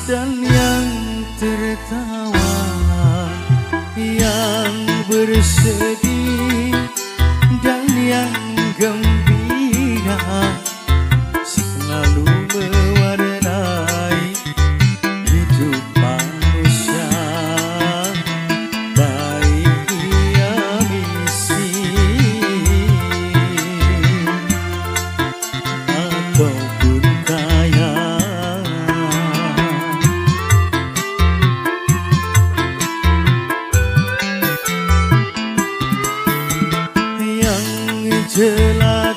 dan yang tertawa, yang bersedih dan yang gembira, selalu mewarnai hidup manusia, baik ia miskin ataupun kaya. Yang jelas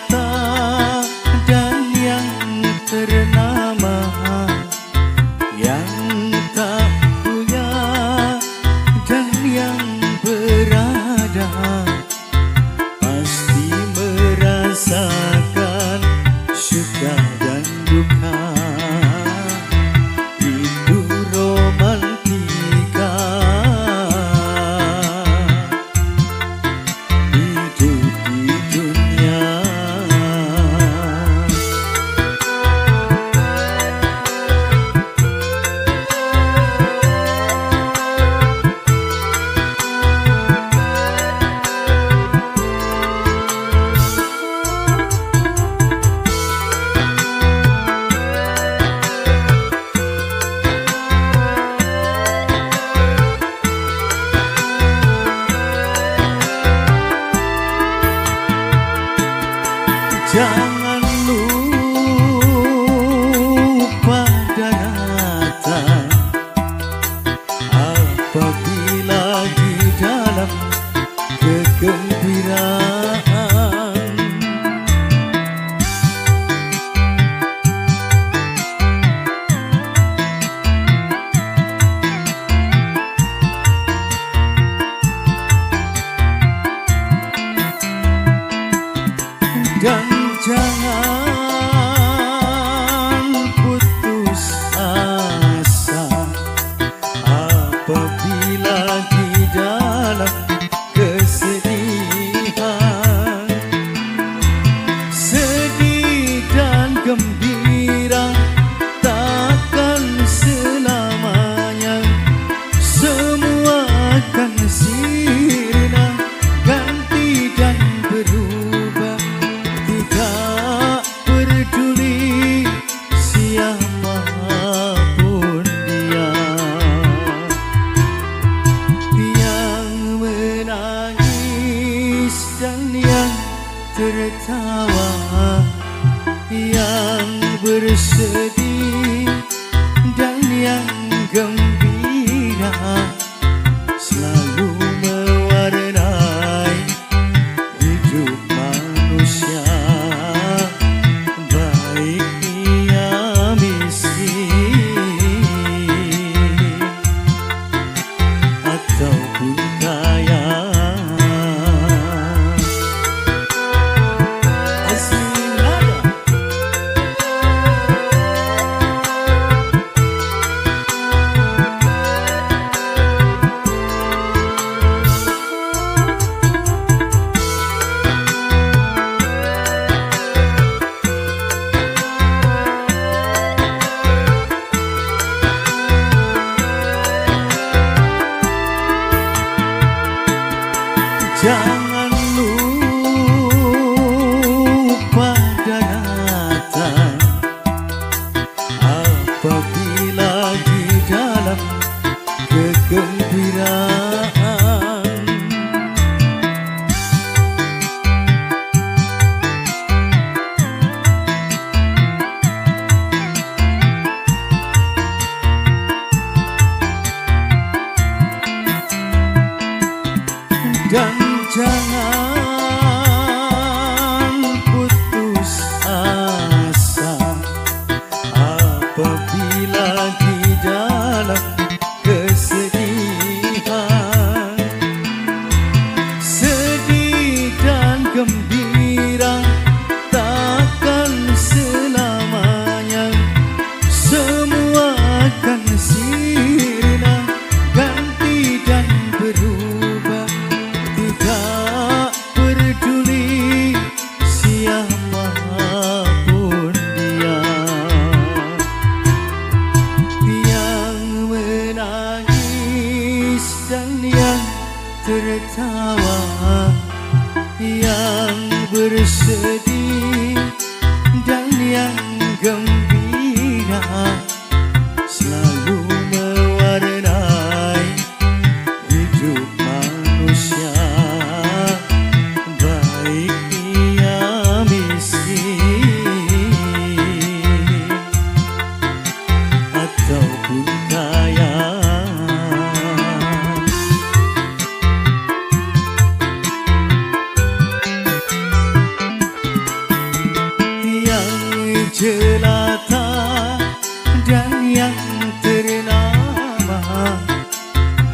dan yang ternama,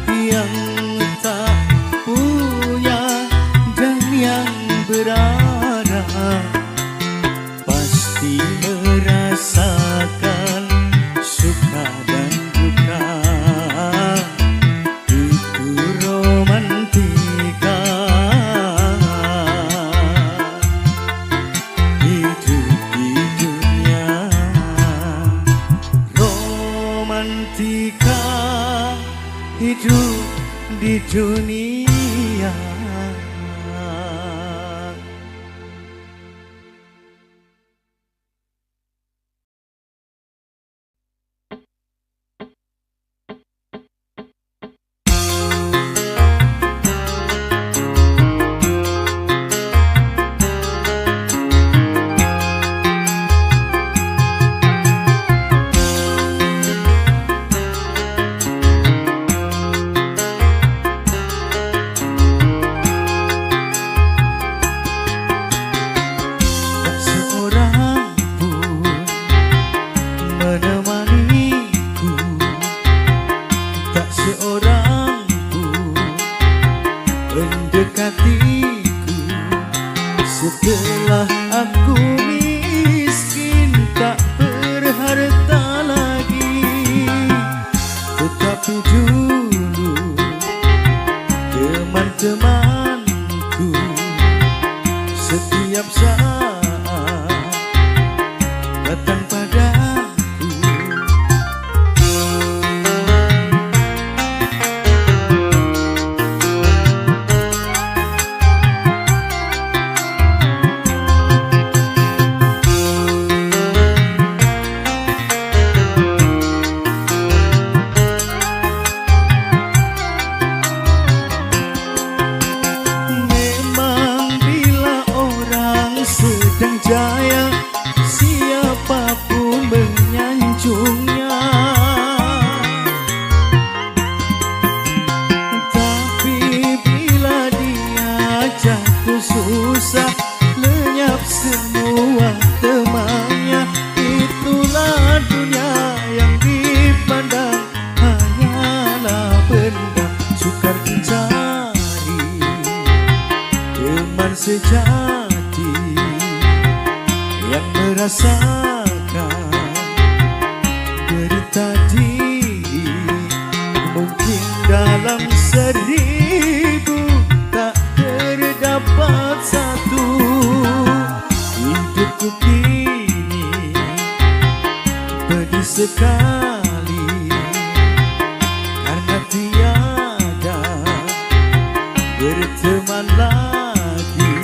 yang tak punya dan yang berada, pasti merasakan suka dan duka. Itu romantika, hidup di dunia. Romantika, hidup di dunia. Setelah aku miskin tak berharta lagi, tetapi dulu teman-temanku setiap saat datang padaku. Sedang jaya, siapapun menyanjungnya. Tapi bila dia jatuh susah, lenyap semua temannya. Itulah dunia yang dipandang hanyalah benda sukar dicari. Teman sejati yang merasakan derita diri, mungkin dalam 1000 tak terdapat satu. Hidupku kini pedih sekali karena tiada berteman lagi.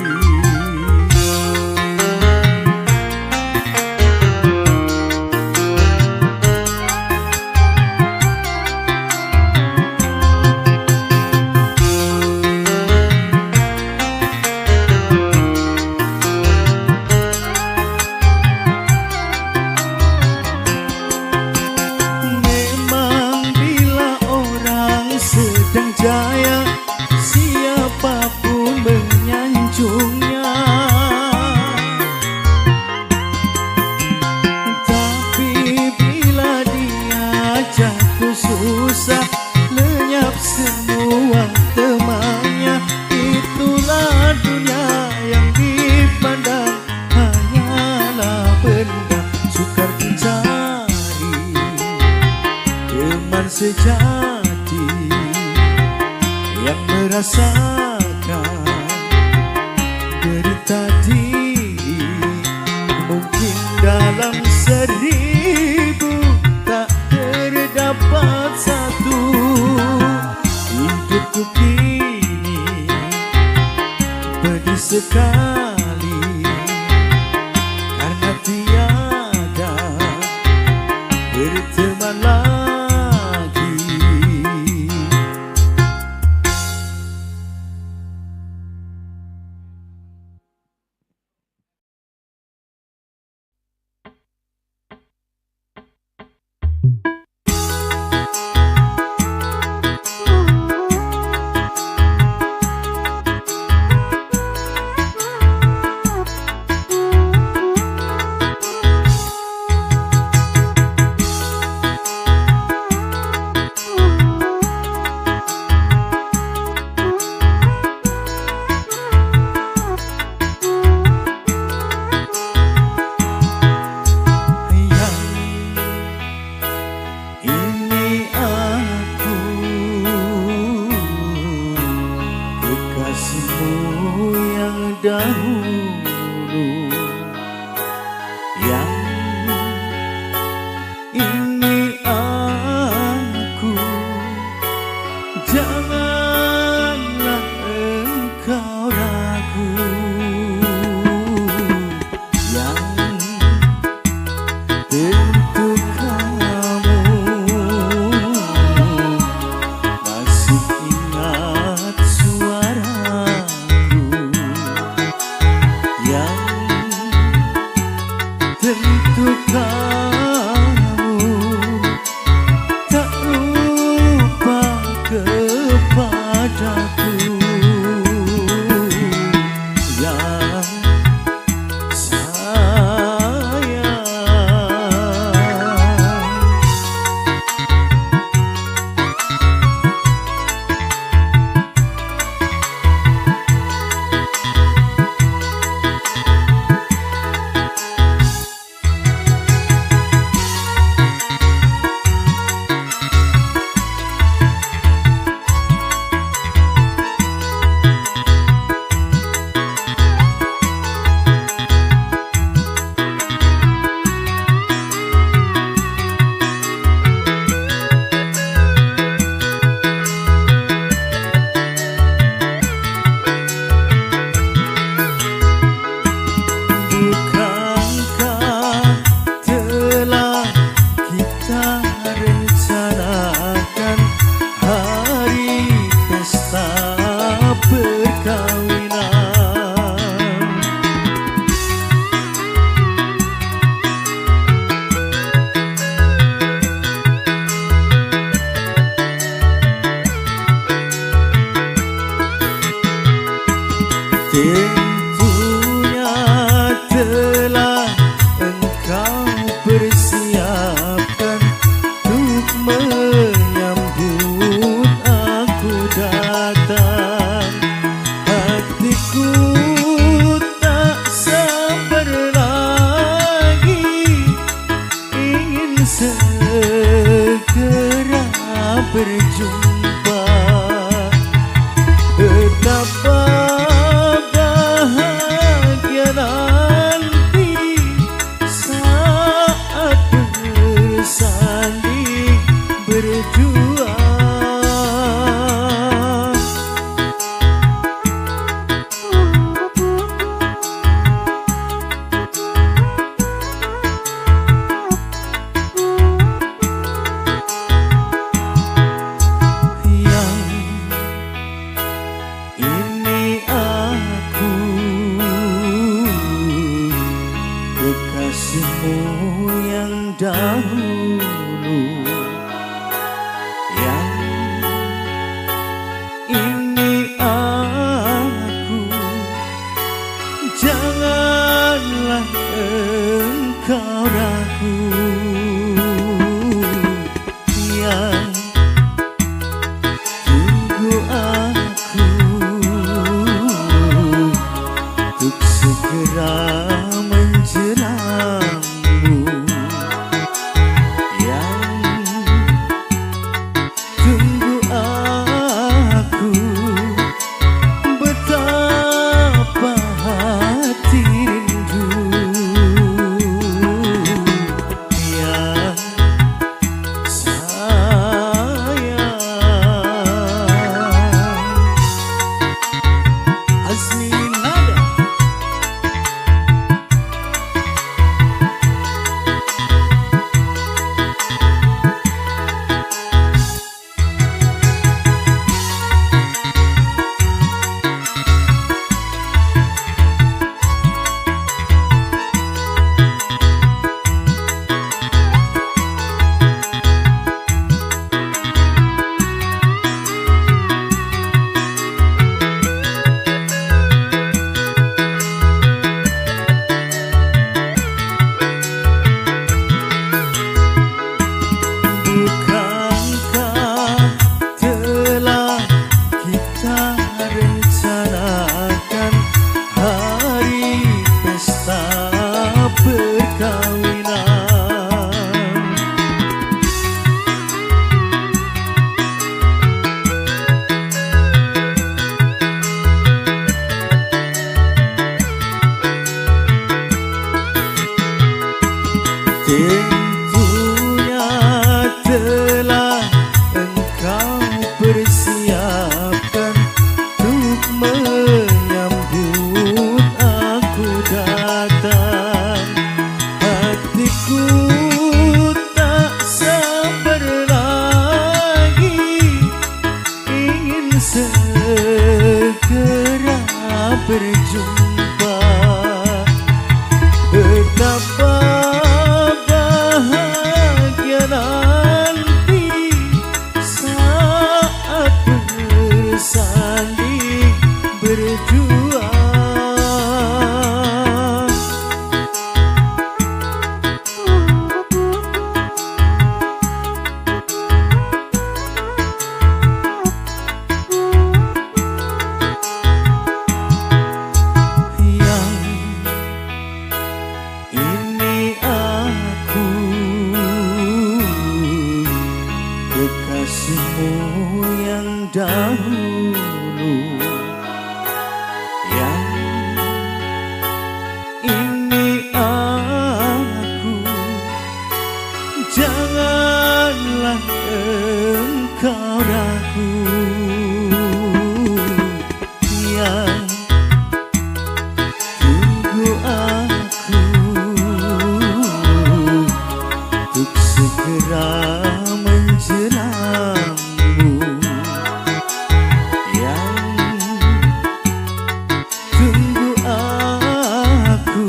Sedang jaya, siapapun menyanjungnya. Tapi bila dia jatuh susah, lenyap semua temannya. Itulah dunia yang dipandang hanyalah benda sukar dicari. Teman sejati yang merasakan derita diri, mungkin dalam 1000 tak terdapat satu. Hidupku kini pedih sekali karena tiada berteman lagi. segera berjumpa. Betapa bahagia nanti saat bersanding berdua. Kekasihmu yang dahulu, yang ini aku. Janganlah engkau ragu, yang tunggu aku untuk segera menjelammu, yang tunggu aku. Betapa hati rindu, yang sayang. Azmi Nada. Tentunya telah engkau persiapkan untuk menyambut aku datang. Hatiku tak sabar lagi, ingin segera berjumpa. Betapa bahagia nanti saat bersanding berdua. Kekasihmu yang dahulu, yang ini aku. Janganlah engkau ragu, yang tunggu aku untuk segera menjelammu, yang tunggu aku.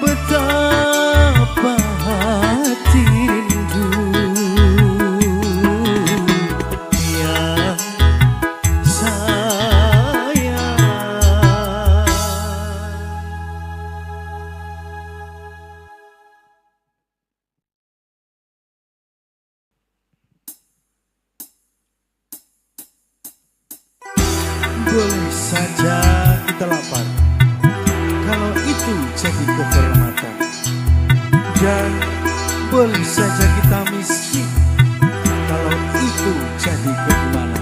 Betapa hati rindu, yang sayang. Boleh saja kita lapar, kalau itu jadi kehormatan, dan Boleh saja kita miskin, kalau itu jadi keimanan.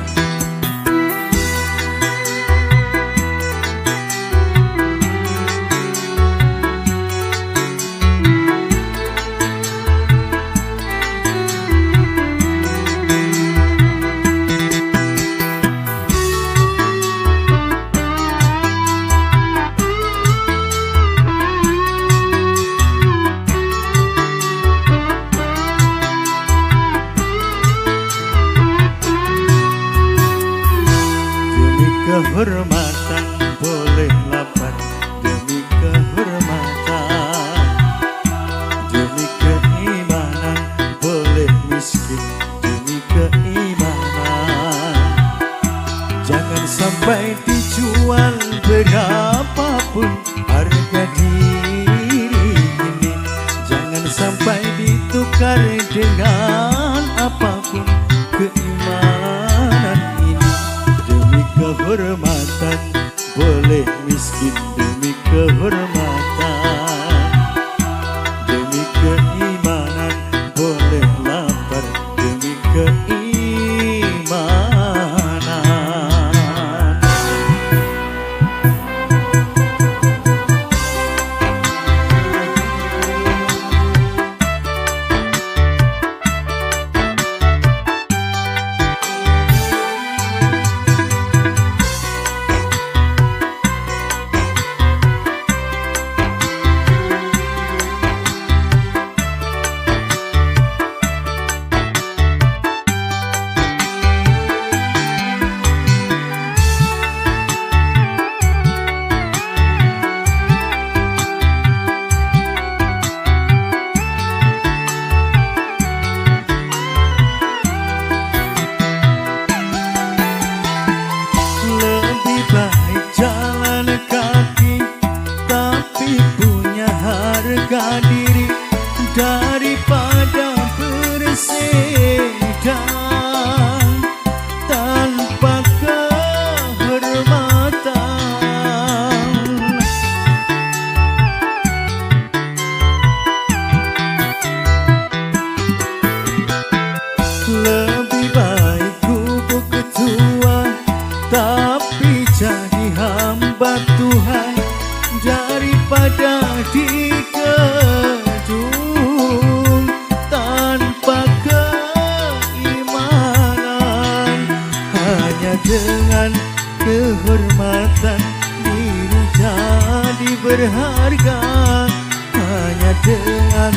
Kehormatan boleh lapar demi kehormatan, demi keimanan boleh miskin demi keimanan. Jangan sampai dijual berapapun harga diri ini, jangan sampai ditukar dengan apapun keimanan ini. Demi kehormatan boleh miskin demi kehormatan, demi keimanan boleh lapar demi keimanan. Harga diri daripada bersedang tanpa kehormatan. Lebih baik kubu ketua tapi jadi hamba Tuhan daripada dikejung tanpa keimanan. Hanya dengan kehormatan diri jadi berharga, hanya dengan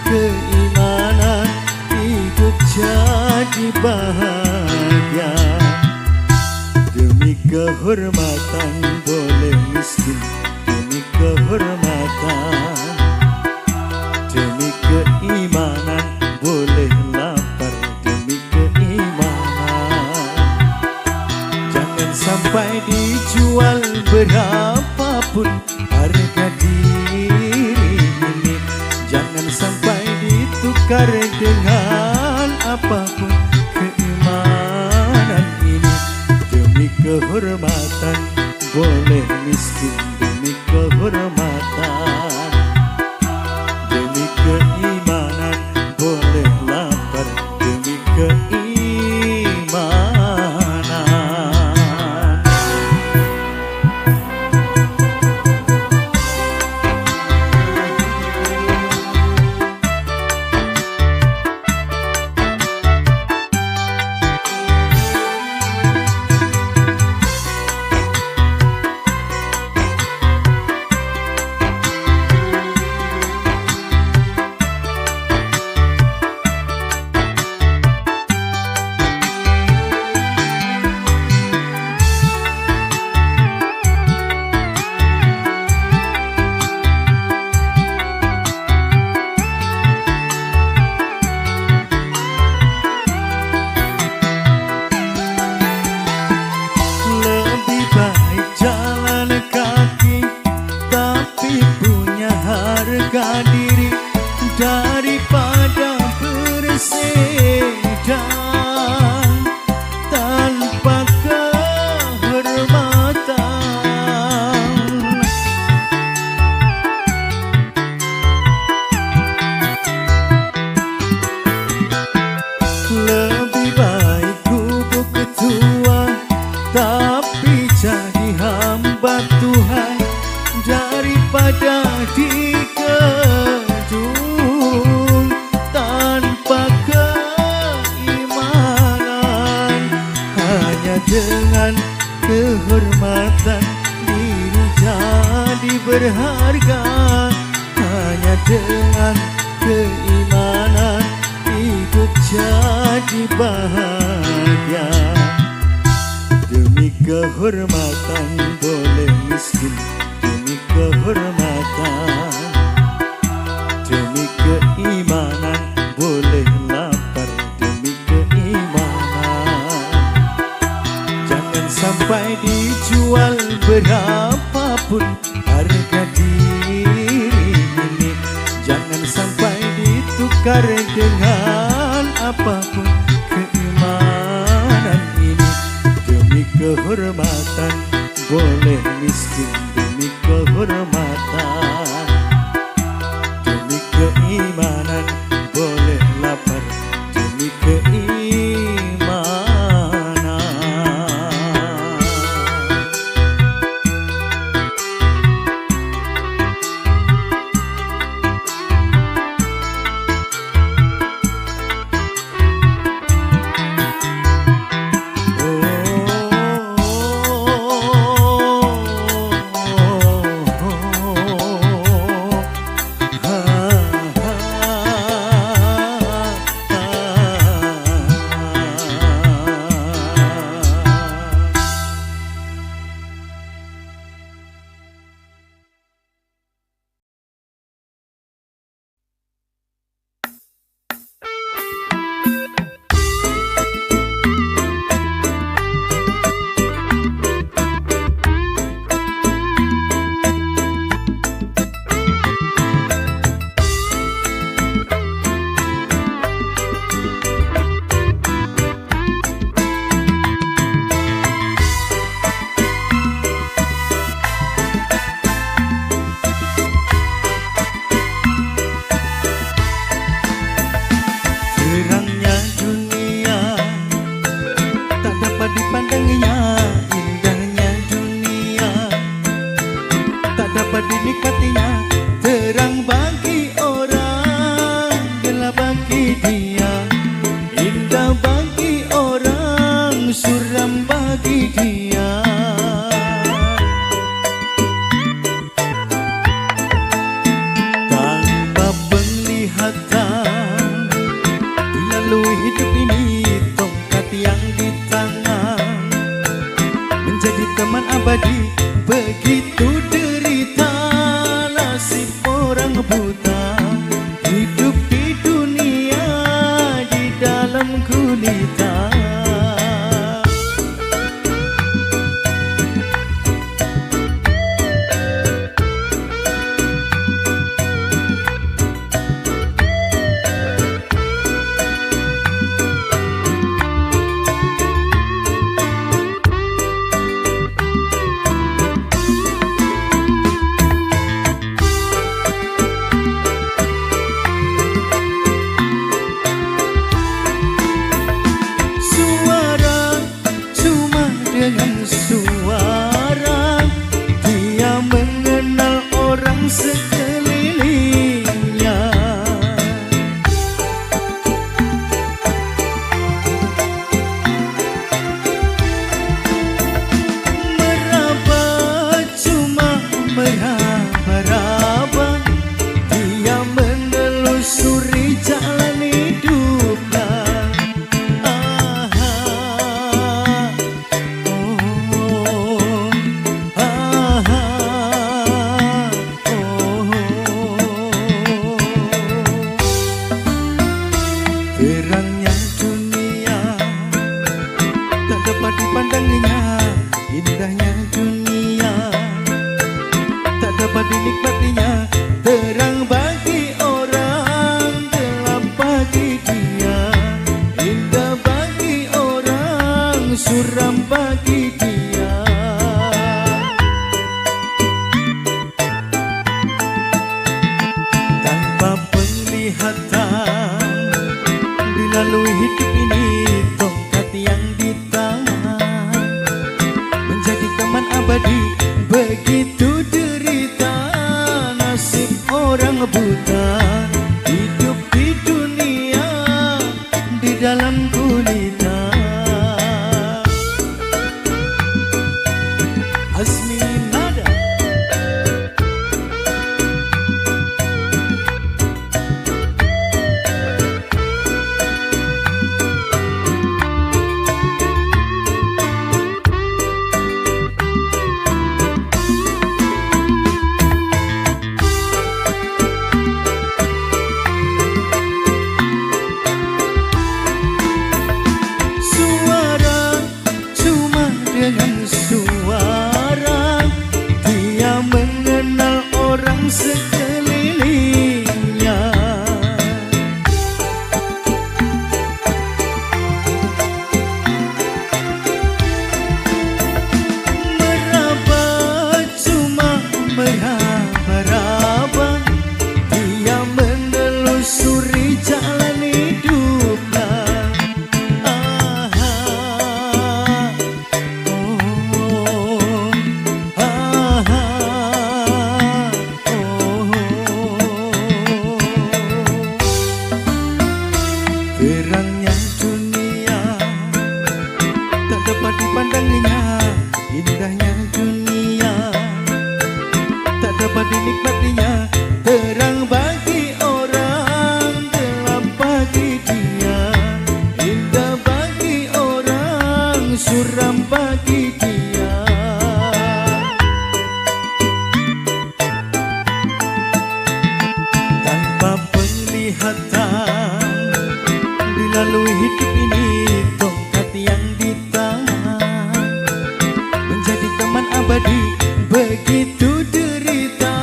keimanan hidup jadi bahagia. Demi kehormatan boleh miskin demi kehormatan, demi keimanan boleh lapar demi keimanan. Jangan sampai dijual berapapun harga diri ini, jangan sampai ditukar dengan apapun keimanan ini. Demi kehormatan boleh miskin demi kehormatan, demi keimanan boleh lapar demi keimanan. kehormatan boleh miskin demi kehormatan, demi keimanan boleh lapar demi keimanan. Jangan sampai dijual berapapun harga diri ini, jangan sampai ditukar dengan apapun keimanan ini. Demi kehormatan boleh miskin demi kehormatan, demi keimanan boleh lapar demi keimanan. Terangnya dunia tak dapat dipandangnya, indahnya dunia tak dapat dinikmatinya. Terang bagi orang, gelap bagi dia, indah bagi orang, suram bagi dia. Tanpa penglihatan dilalui hidup ini, tongkat yang di tangan menjadi teman abadi. Begitu derita nasib orang buta, hidup di dunia di dalam gulita. Dengan suara dia mengenal orang sekelilingnya. Meraba cuma meraba-raba, dia menelusuri jalan hidupnya. Terangnya dunia tak dapat dipandangnya, indahnya dunia tak dapat dinikmatinya. Terang bagi orang, gelap bagi dia, indah bagi orang, suram bagi dia. Tanpa penglihatan dilalui hidup ini, tongkat yang di tangan menjadi teman abadi. Begitu derita nasib orang buta, hidup di dunia di dalam gulita. Azmi nada. Terangnya dunia tak dapat dipandangnya, indahnya dunia tak dapat dinikmatinya. Terang bagi orang, gelap bagi dia, indah bagi orang, suram bagi dia. Tanpa penglihatan dilalui hidup ini, tongkat yang di tangan menjadi teman abadi. Begitu derita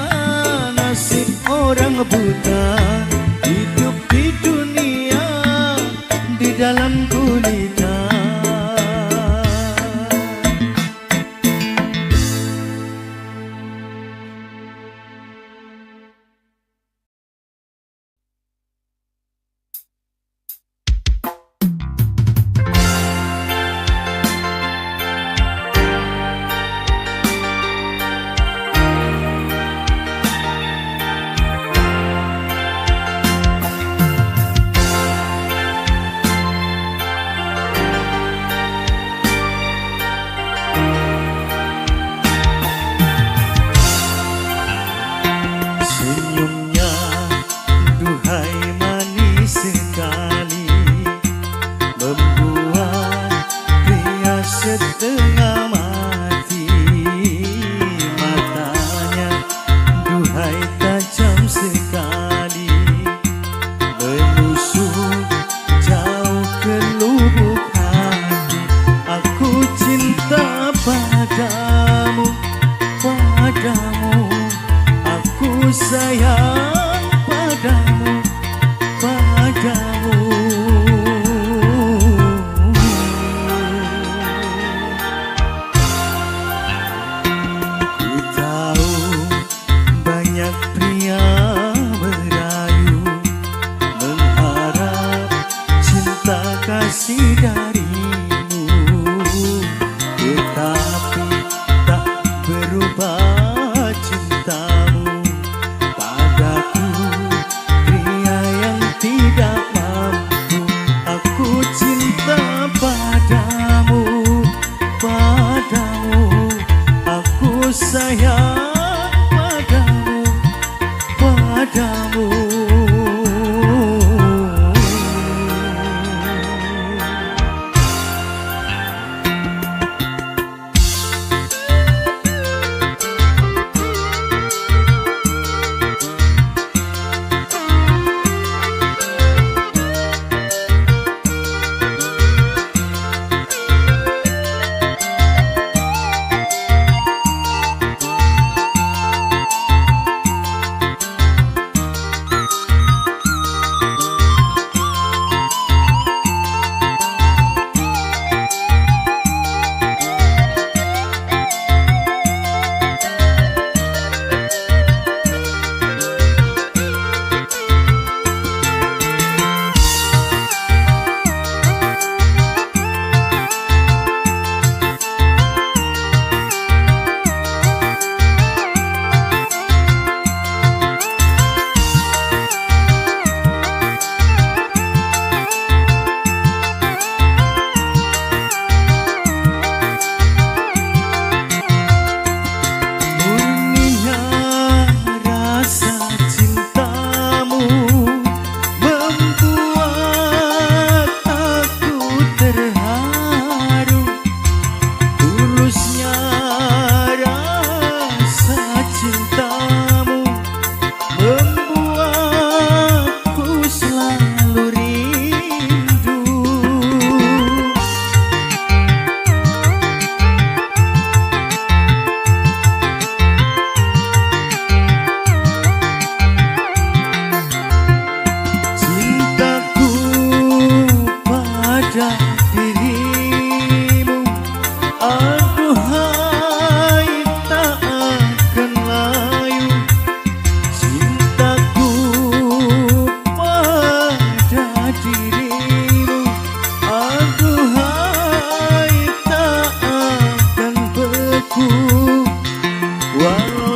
nasib orang buta, hidup di dunia di dalam gulita. Senyumnya duhai manis sekali, membuat pria setengah mati. Matanya duhai tajam sekali, menusuk jauh ke lubuk hati. Aku cinta padamu, padamu. Aku sayang padamu, padamu. Ku tahu banyak pria merayu, mengharap cinta kasih darimu, tetapi tak berubah cintamu padaku, pria yang tidak mampu. Aku cinta padamu, padamu. Aku sayang padamu, padamu.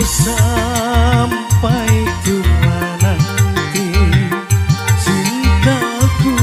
Sampai jumpa nanti, cintaku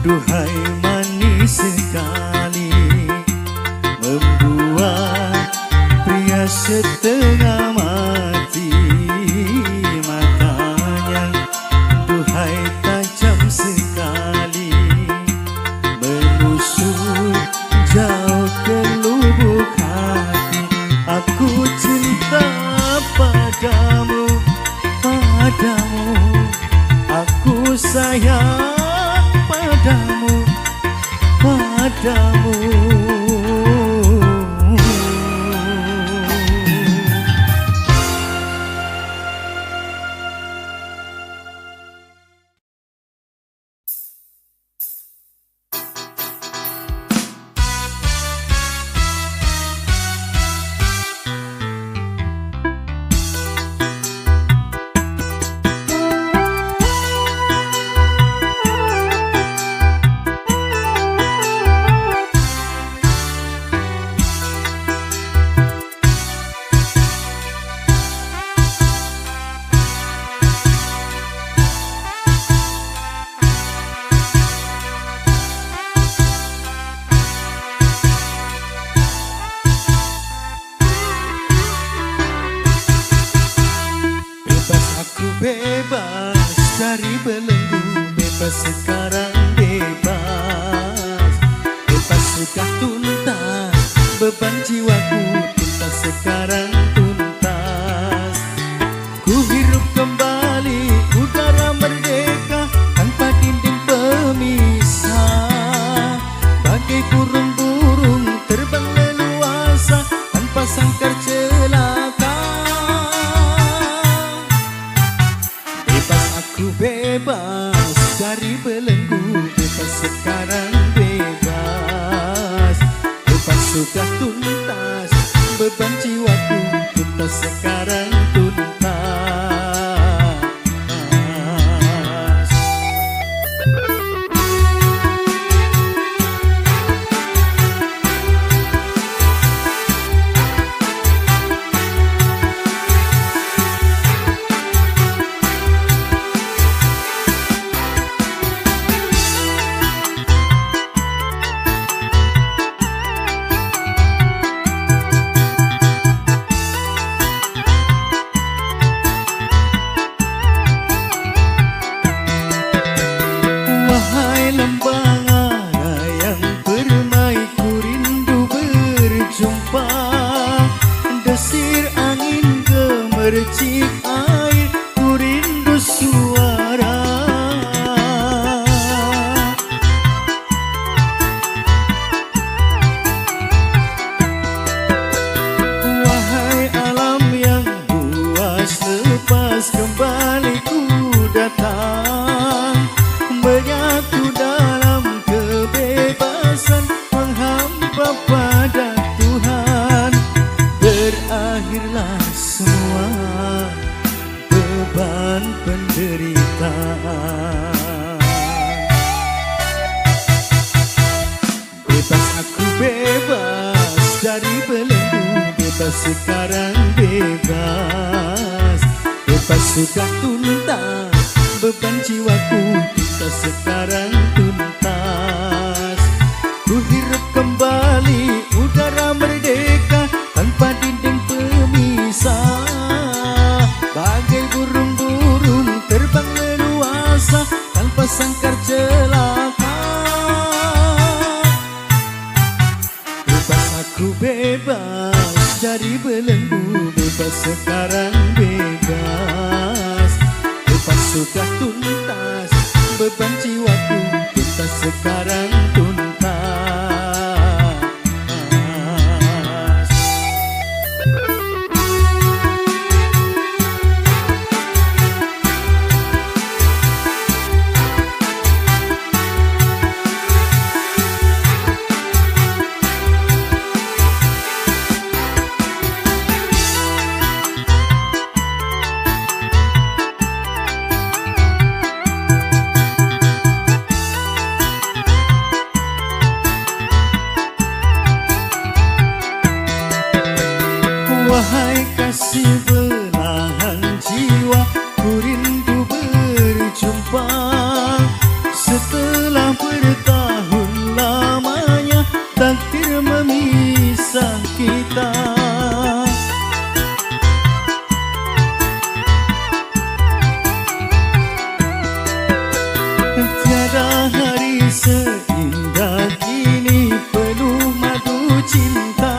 Duhai manis sekali, membuat pria setengah mati matanya. Duhai tajam sekali, menusuk jauh ke lubuk hati. Aku cinta padamu, padamu. Aku sayang padamu, padamu. Bebas dari belenggu, bebas sekarang bebas. Bebas sudah tuntas, beban jiwaku tuntas sekarang tuntas. Ku hirup kembali udara merdeka tanpa dinding pemisah. Bagai burung-burung terbang leluasa tanpa sangkar celaka. Bebas dari belenggu, bebas sekarang bebas. Bebas sudah tuntas, beban jiwaku tuntas sekarang tuntas. Desir angin gemercik air, ku rindu suara. Wahai alam yang luas, lepas kembali ku datang, menyatu dalam kebebasan, menghamba pada Tuhan. Berakhirlah semua beban penderitaan. Bebas aku bebas dari belenggu, bebas sekarang bebas. Bebas sudah tuntas, beban jiwaku tuntas sekarang tuntas. Ku hirup kembali udara merdeka tanpa dinding pemisah. Bagai burung-burung terbang leluasa tanpa sangkar celaka. Bebas aku bebas dari belenggu, bebas sekarang bebas. Bebas sudah tuntas, beban jiwaku tuntas sekarang tuntas. Wahai kasih belahan jiwa, ku rindu berjumpa. Setelah bertahun lamanya takdir memisah kita. Tiada hari seindah kini penuh madu cinta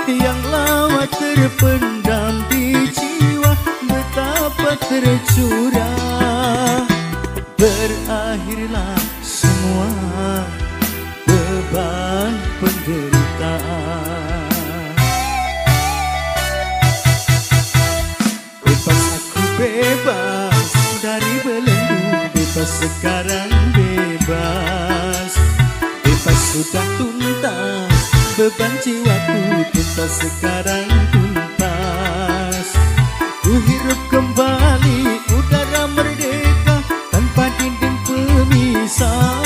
yang lama terpendam di jiwa, betapa tercurah. Berakhirlah semua beban penderitaan. Bebas aku bebas dari belenggu, bebas sekarang bebas. Bebas sudah tuntas, beban jiwaku tuntas sekarang tuntas. Ku hirup kembali udara merdeka tanpa dinding pemisah.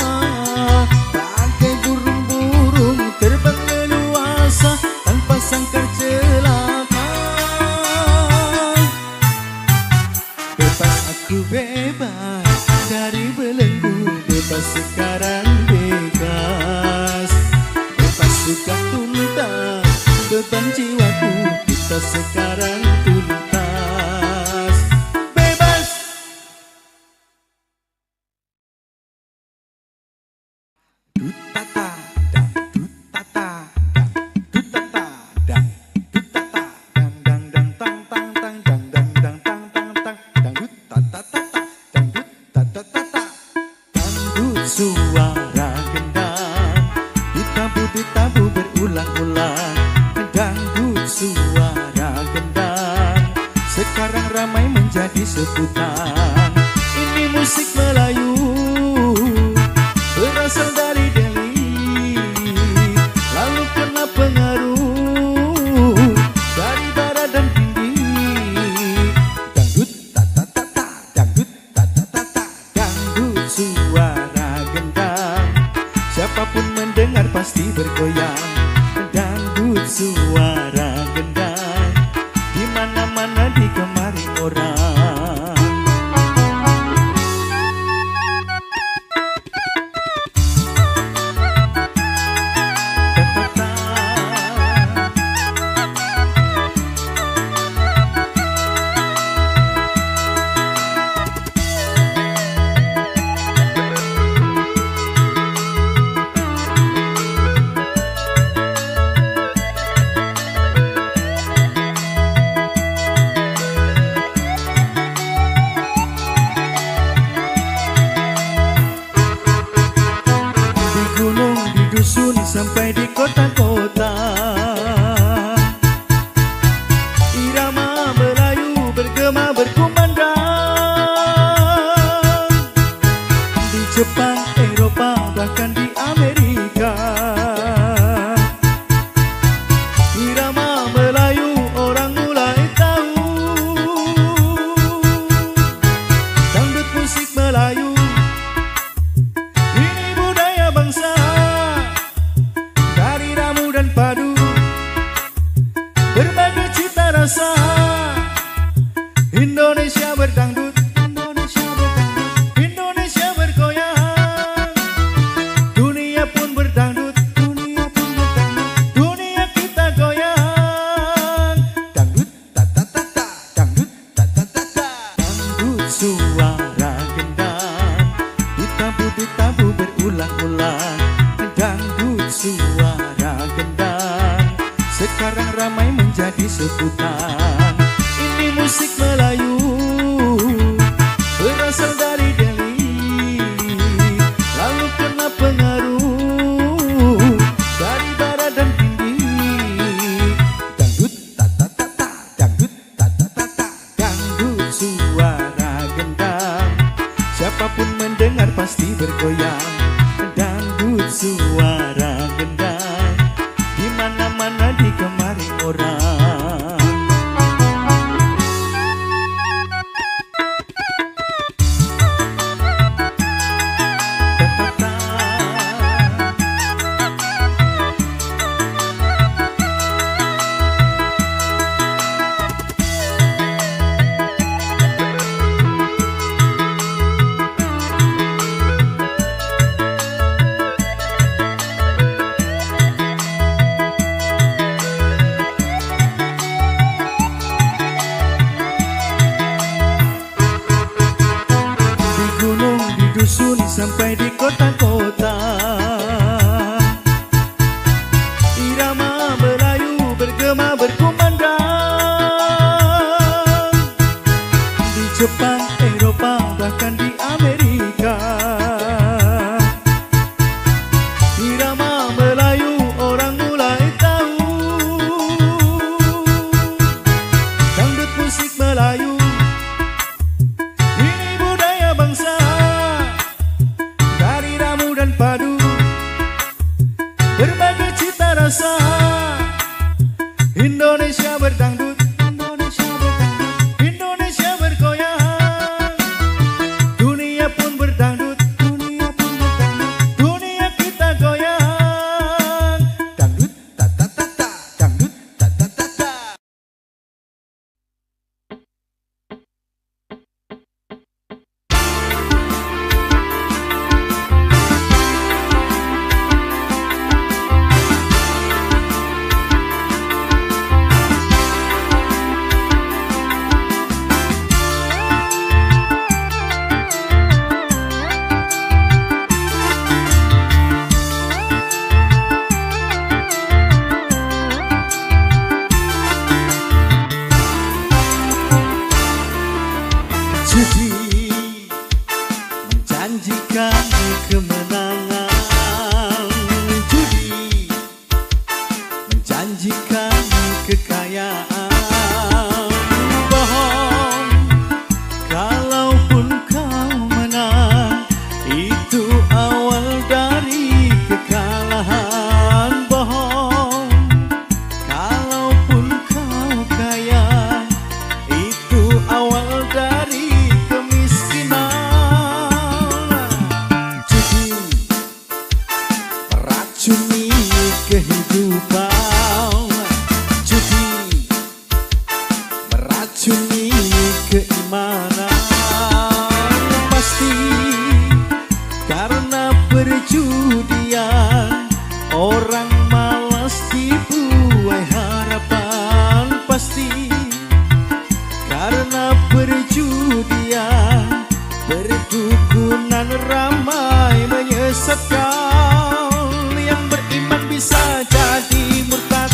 Bagai burung-burung terbang leluasa tanpa sangkar celaka. Bebas aku bebas dari belenggu, bebas sekarang bebas. Bebas sudah tuntas, beban jiwaku tuntas sekarang tuntas. Bebas. Dutata dang dutata dang dutata dang dutata dang dang dang tang tang tang dang dang dang tang tang tang dang dutata dang dutata dangdut suara gendang ditabu berulang-ulang. Dangdut suara gendang sekarang ramai menjadi sebutan. Ini musik Melayu berasal dari Delhi, lalu kena pengaruh dari barat dan tinggi. Dangdut tata-tata, dangdut tata-tata, dangdut suara gendang, siapapun mendengar pasti bergoyang. Dangdut suara gendang, di mana-mana digemari orang. Sampai di kota-kota, irama Melayu bergema berkumandang. Di Jepang, Eropa, bahkan di Amerika, irama Melayu orang mulai tahu. Dangdut musik Melayu ini budaya bangsa, dan padu berbagai cita rasa. Indonesia berdangdut, Indonesia berdangdut, Indonesia bergoyang. Dunia pun berdangdut, dunia pun berdangdut, dunia kita goyang. Dangdut tata-tata, dangdut tata-tata, dangdut suara gendang ditabu berulang-ulang. Dangdut suara gendang sekarang ramai menjadi sebutan. Ini musik Melayu berasal dari Delhi, lalu kena pengaruh dari barat dan tinggi. Dangdut tata-tata, dangdut tata-tata, dangdut suara gendang, siapapun mendengar pasti bergoyang. Dangdut suara gendang, di mana-mana digemari orang. sampai di kota-kota. Irama Melayu bergema berkumandang di Jepang, Eropa, bahkan di Amerika. Irama Melayu orang mulai tahu, dangdut musik Melayu ini budaya bangsa. Dari ramu dan padu, berbagai cita rasa, Indonesia berdangdut, Indonesia berdangdut, Indonesia bergoyang. Dunia pun berdangdut, dunia pun berdangdut, dunia kita goyang. Dangdut ta ta ta ta, dangdut ta ta ta ta. Judi menjanjikan kemenangan, judi menjanjikan kekayaan. Bohong kalaupun kau menang, itu awal dari kekalahan. Bohong kalaupun kau kaya, itu awal dari meracuni kehidupan, judi meracuni keimanan. Pasti karena perjudian orang malas dibuai harapan. Pasti karena perjudian perdukunan ramai menyesatkan. Yang beriman bisa jadi murtad,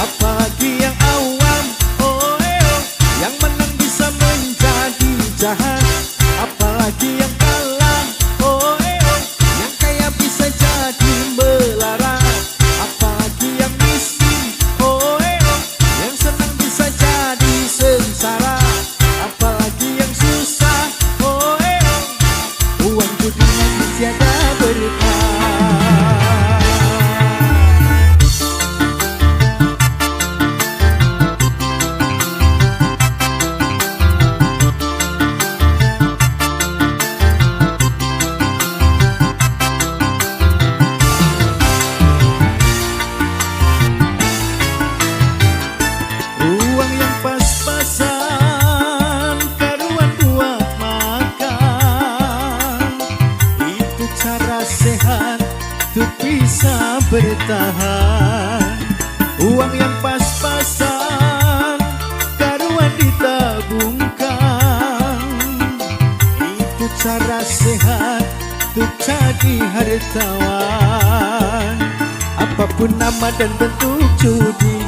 apalagi yang awam. Oh, yang menang bisa menjadi jahat, apalagi yang kalah. Oh, yang kaya bisa jadi melarat, apalagi yang miskin. Oh, yang senang bisa jadi sengsara, apalagi yang susah. Oh, uang judi nanti tiada berkah. Uang yang pas-pasan, karuan buat makan, itu cara sehat untuk bisa bertahan. Uang yang pas-pasan, karuan ditabungkan, itu cara sehat untuk jadi hartawan. Apapun nama dan bentuk judi,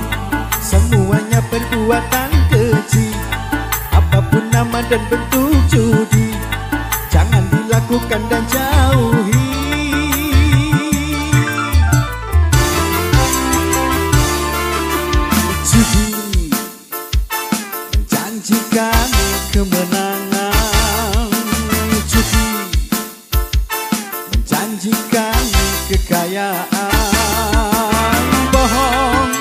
semuanya perbuatan keji. Apapun nama dan bentuk judi, jangan dilakukan dan jauhi. Judi menjanjikan kemenangan, judi menjanjikan kekayaan. Bohong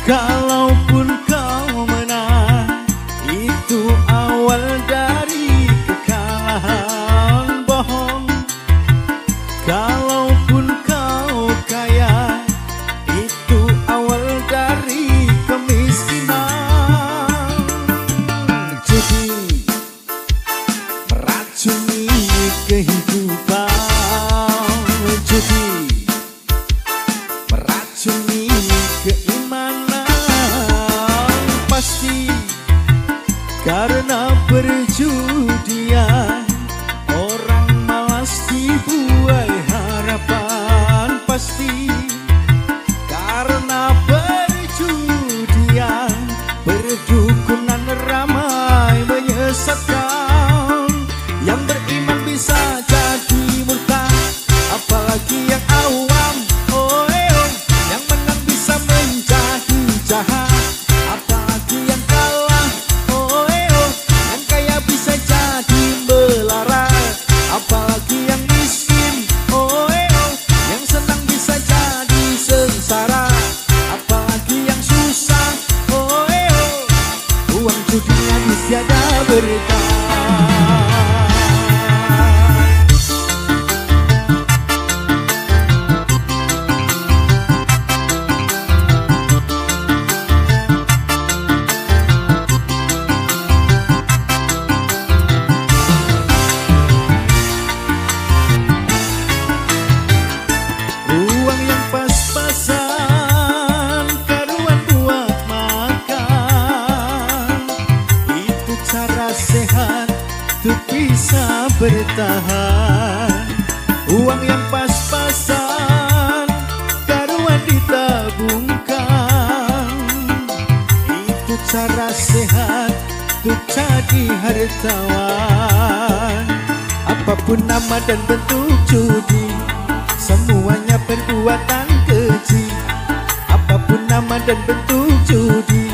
kalaupun kau menang, itu awal dari kekalahan. Bohong kalaupun kau kaya, itu awal dari kemiskinan. Judi meracuni kehidupan, judi meracuni keimanan. Pasti karena perjudian orang malas di berkah. Uang yang pas-pasan karuan buat makan, itu cara sehat tuh bisa bertahan. Uang yang pas-pasan karuan ditabungkan, itu cara sehat tuh jadi hartawan. Apapun nama dan bentuk judi, semuanya perbuatan keji. Apapun nama dan bentuk judi,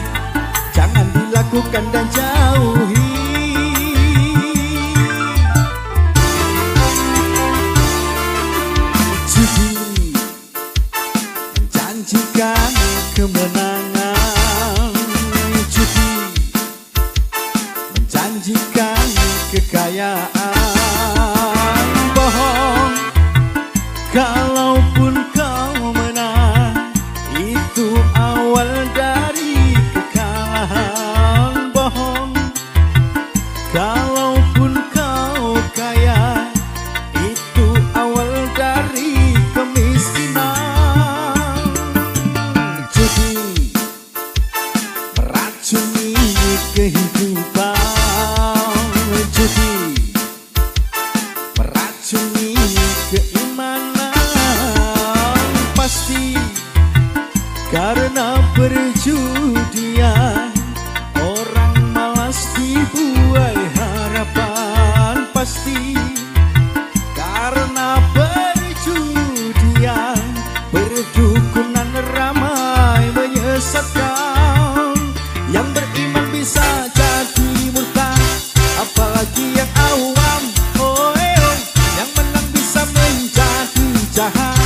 jangan dilakukan dan jauhi. Judi menjanjikan kemenangan, judi menjanjikan kekayaan. Bohong kalaupun kau menang, itu awal dari kekalahan. Bohong kalaupun kau kaya, itu awal dari kemiskinan. Judi meracuni kehidupan, judi meracuni keimanan. Pasti karena perjudian orang malas dibuai harapan. Pasti karena perjudian perdukunan ramai menyesatkan. Yang beriman bisa jadi murtad, apalagi yang awam. Oh, yang menang bisa menjadi jahat,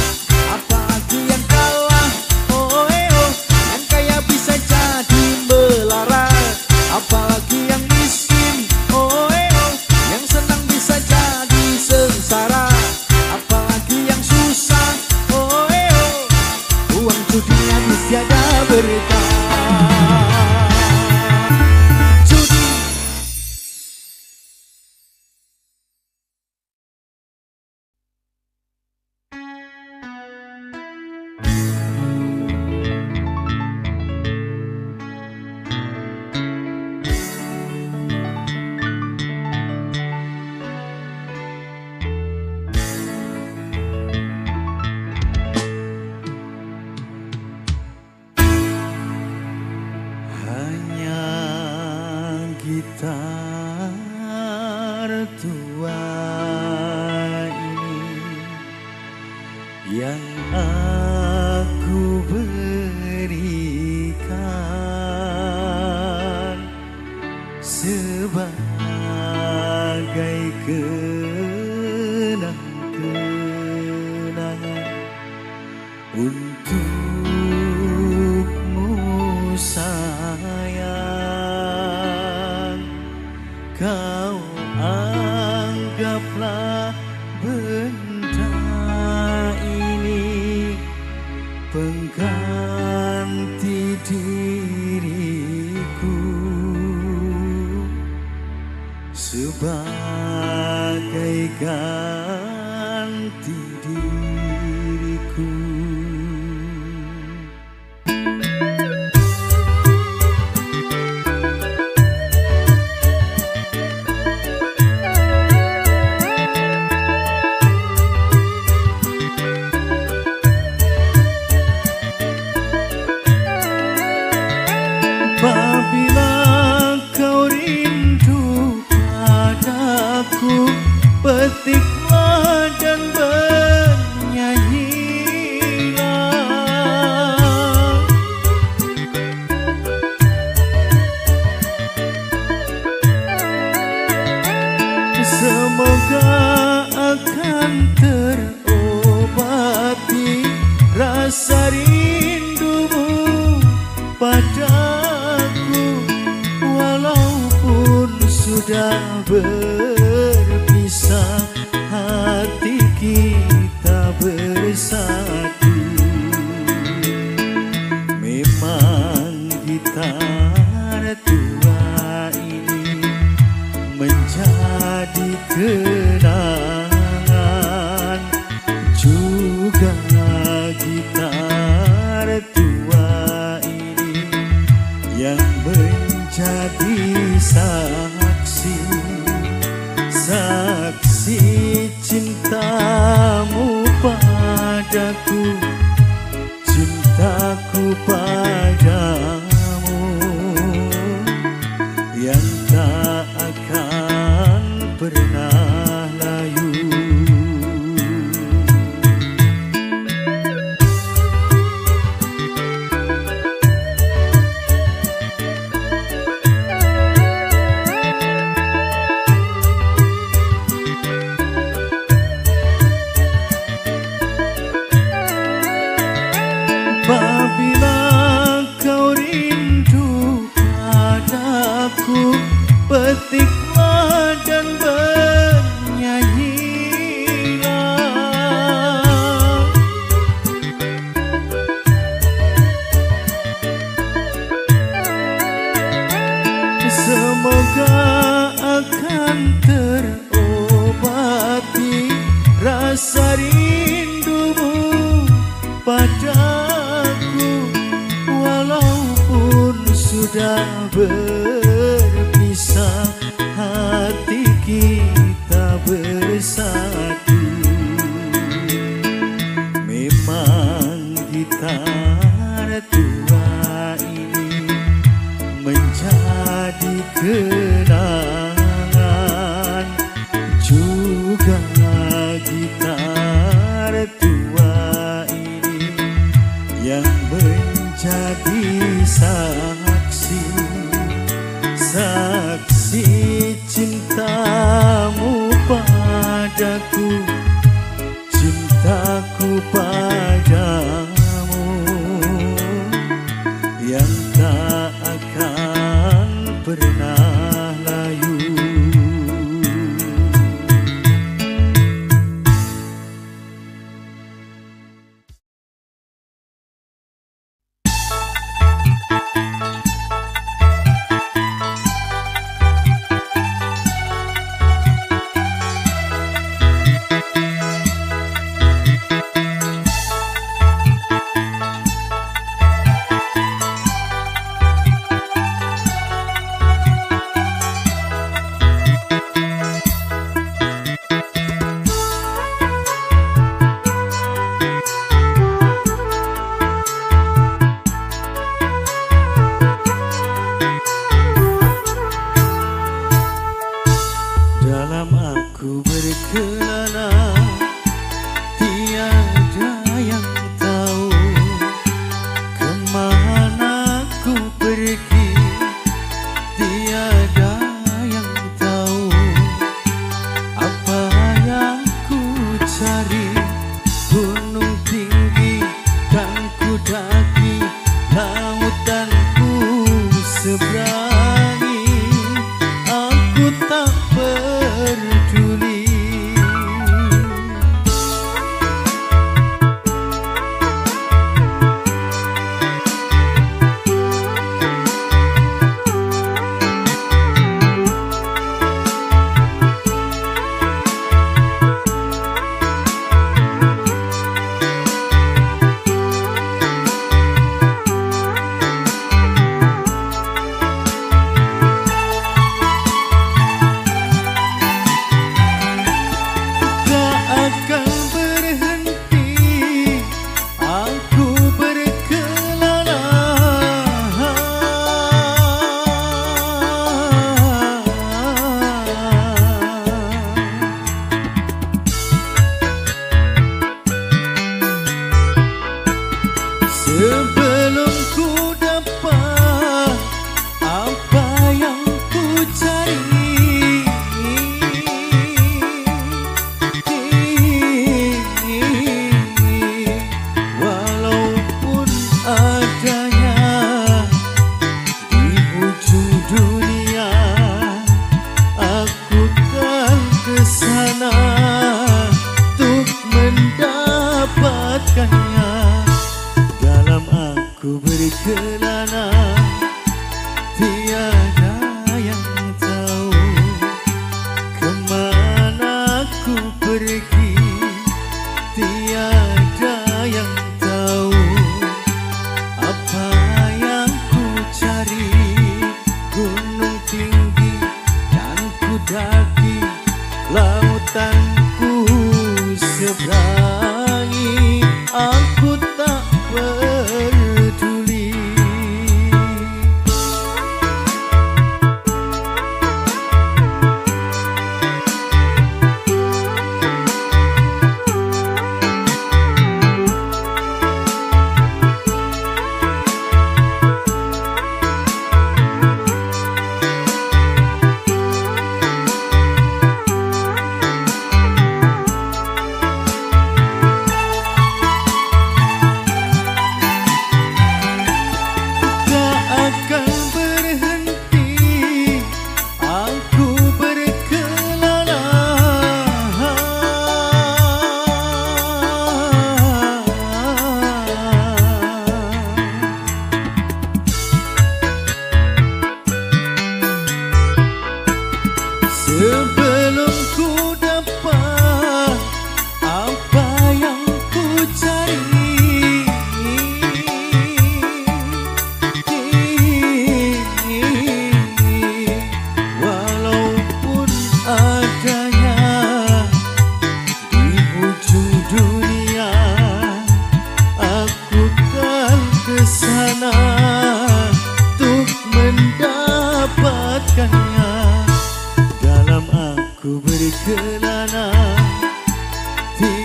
apalagi yang kalah. Oh, yang kaya bisa jadi melarat, apalagi yang miskin. Oh, yang senang bisa jadi sengsara, apalagi yang susah. Oh, uang judi habis tiada berkah. Judi hanya gitar tua ini yang aku berikan sebagai kenang-kenangan untukmu sayang. Kau anggaplah benda ini pengganti diriku, sebagai ganti diriku. juga gitar tua ini yang menjadi saksi cintamu padaku, cintaku padamu yang tak akan pernah layu. Apabila kau rindu padaku, petiklah dan bernyanyilah. Semoga akan terobati rasa rindumu padaku, walaupun sudah berpisah, hati kita bersatu. Memang gitar tua ini menjadi kenangan, juga gitar tua yang menjadi saksi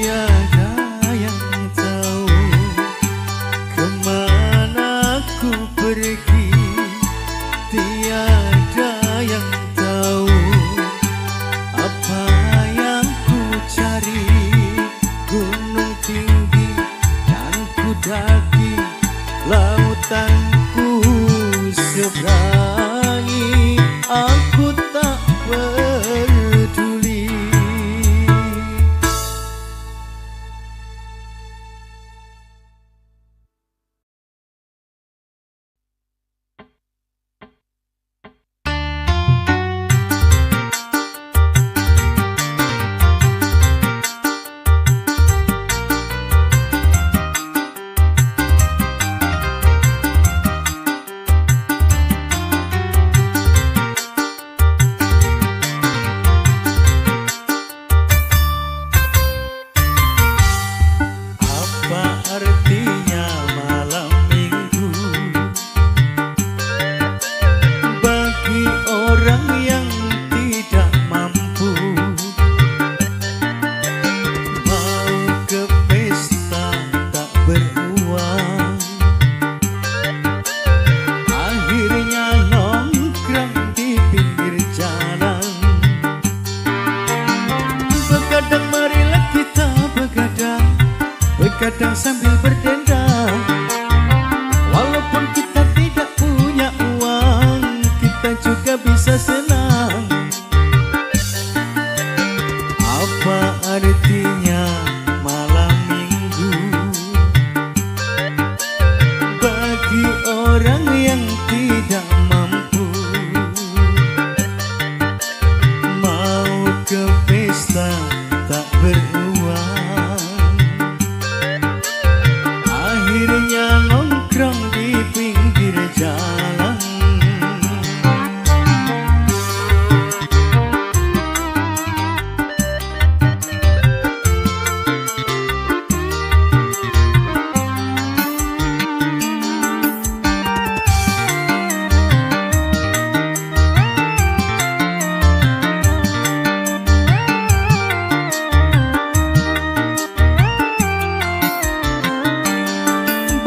Tiada yang tahu kemana ku pergi, tiada yang tahu apa yang ku cari. Gunung tinggi dan ku daki, lautan ku seberangi, aku tak peduli. Artinya malam minggu bagi orang yang tidak mampu, mau ke pesta tak beruang, akhirnya nongkrong di pinggir jalan. Begadang marilah kita begadang, begadang sambil berdendang. Walaupun kita tidak punya uang, kita juga bisa senang. Apa artinya malam minggu bagi orang yang tidak mampu, mau ke pesta tak beruang, akhirnya nongkrong di pinggir jalan.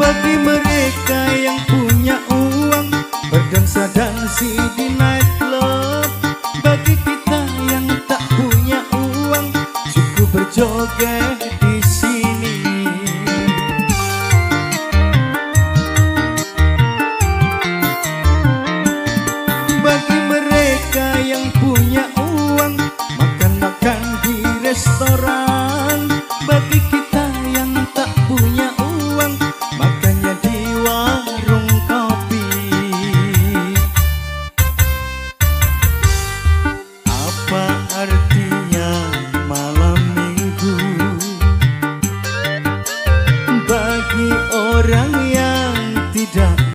Bagi mereka yang punya uang, berdansa-dansi di nightclub. Bagi kita yang tak punya uang, cukup berjoget di sini. Bagi mereka yang punya uang, makan-makan di restoran.